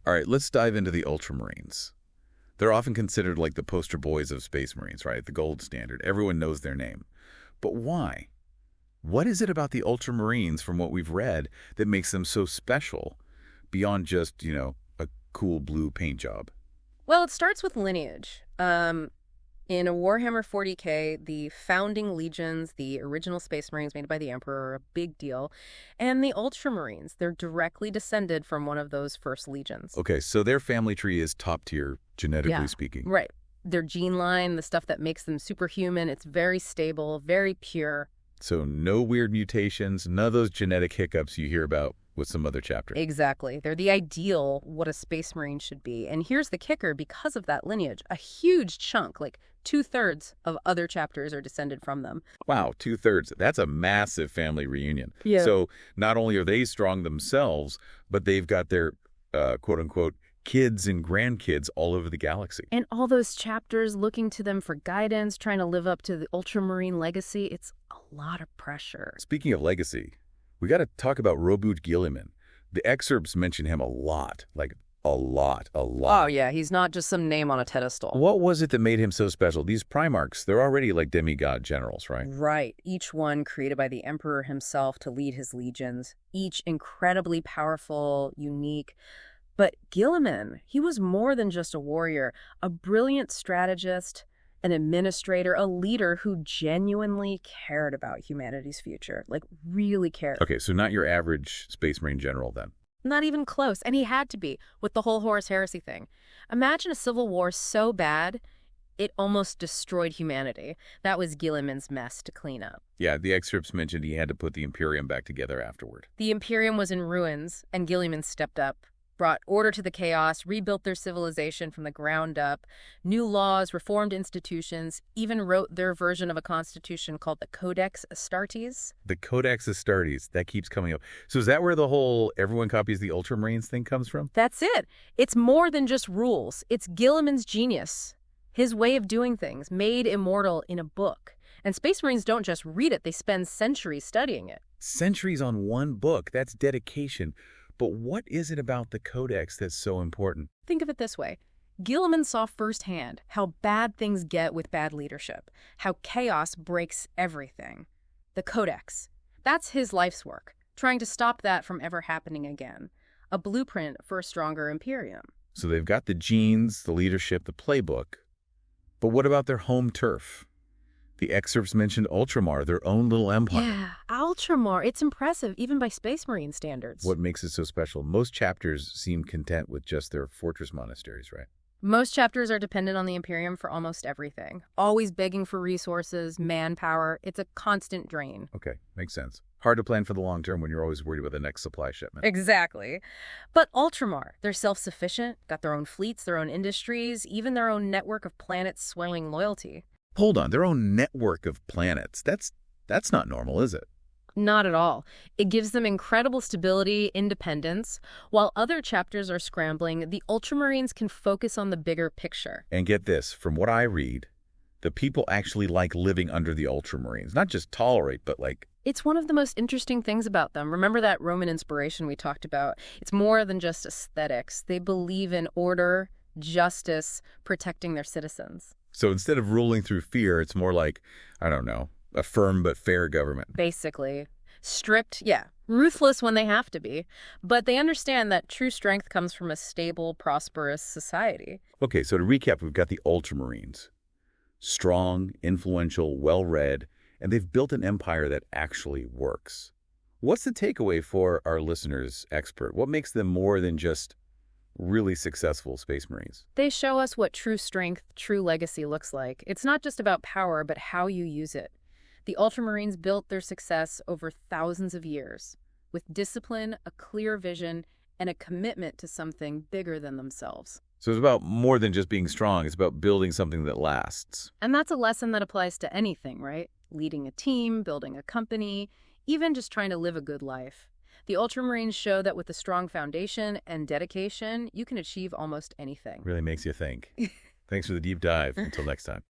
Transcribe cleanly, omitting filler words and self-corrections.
All right, let's dive into the Ultramarines. They're often considered like the poster boys of Space Marines, right? The gold standard. Everyone knows their name. But why? What is it about the Ultramarines, from what we've read, that makes them so special beyond just, a cool blue paint job? Well, it starts with lineage. In a Warhammer 40K, the founding legions, the original Space Marines made by the Emperor, are a big deal. And the Ultramarines, they're directly descended from one of those first legions. Okay, so their family tree is top tier, genetically speaking. Right. Their gene line, the stuff that makes them superhuman, it's very stable, very pure. So no weird mutations, none of those genetic hiccups you hear about with some other chapter. Exactly. They're the ideal what a Space Marine should be. And here's the kicker: because of that lineage, a huge chunk, like 2/3 of other chapters, are descended from them. Wow, 2/3. That's a massive family reunion. Yeah. So not only are they strong themselves, but they've got their quote-unquote kids and grandkids all over the galaxy. And all those chapters looking to them for guidance, trying to live up to the Ultramarine legacy, it's a lot of pressure. Speaking of legacy, we got to talk about Roboute Guilliman. The excerpts mention him a lot, like a lot. Oh, yeah, he's not just some name on a pedestal. What was it that made him so special? These Primarchs, they're already like demigod generals, right? Right. Each one created by the Emperor himself to lead his legions. Each incredibly powerful, unique. But Guilliman, he was more than just a warrior, a brilliant strategist, an administrator, a leader who genuinely cared about humanity's future, like really cared. Okay, so not your average Space Marine general then. Not even close. And he had to be, with the whole Horus Heresy thing. Imagine a civil war so bad, it almost destroyed humanity. That was Guilliman's mess to clean up. Yeah, the excerpts mentioned he had to put the Imperium back together afterward. The Imperium was in ruins, and Guilliman stepped up, brought order to the chaos, rebuilt their civilization from the ground up, new laws, reformed institutions, even wrote their version of a constitution called the Codex Astartes. The Codex Astartes, that keeps coming up. So is that where the whole everyone copies the Ultramarines thing comes from? That's it. It's more than just rules. It's Guilliman's genius, his way of doing things, made immortal in a book. And Space Marines don't just read it, they spend centuries studying it. Centuries on one book, that's dedication. But what is it about the Codex that's so important? Think of it this way. Guilliman saw firsthand how bad things get with bad leadership, how chaos breaks everything. The Codex. That's his life's work, trying to stop that from ever happening again. A blueprint for a stronger Imperium. So they've got the genes, the leadership, the playbook. But what about their home turf? The excerpts mentioned Ultramar, their own little empire. Yeah, Ultramar. It's impressive, even by Space Marine standards. What makes it so special? Most chapters seem content with just their fortress monasteries, right? Most chapters are dependent on the Imperium for almost everything. Always begging for resources, manpower. It's a constant drain. Okay, makes sense. Hard to plan for the long term when you're always worried about the next supply shipment. Exactly. But Ultramar, they're self-sufficient, got their own fleets, their own industries, even their own network of planets swelling loyalty. Hold on, their own network of planets. That's not normal, is it? Not at all. It gives them incredible stability, independence. While other chapters are scrambling, the Ultramarines can focus on the bigger picture. And get this, from what I read, the people actually like living under the Ultramarines. Not just tolerate, but like... It's one of the most interesting things about them. Remember that Roman inspiration we talked about? It's more than just aesthetics. They believe in order, justice, protecting their citizens. So instead of ruling through fear, it's more like, I don't know, a firm but fair government. Basically. Strict, yeah. Ruthless when they have to be. But they understand that true strength comes from a stable, prosperous society. Okay, so to recap, we've got the Ultramarines. Strong, influential, well-read, and they've built an empire that actually works. What's the takeaway for our listeners, expert? What makes them more than just really successful Space Marines? They show us what true strength, true legacy looks like. It's not just about power, but how you use it. The Ultramarines built their success over thousands of years, with discipline, a clear vision, and a commitment to something bigger than themselves. So it's about more than just being strong. It's about building something that lasts. And that's a lesson that applies to anything, right? Leading a team, building a company, even just trying to live a good life. The Ultramarines show that with a strong foundation and dedication, you can achieve almost anything. Really makes you think. Thanks for the deep dive. Until next time.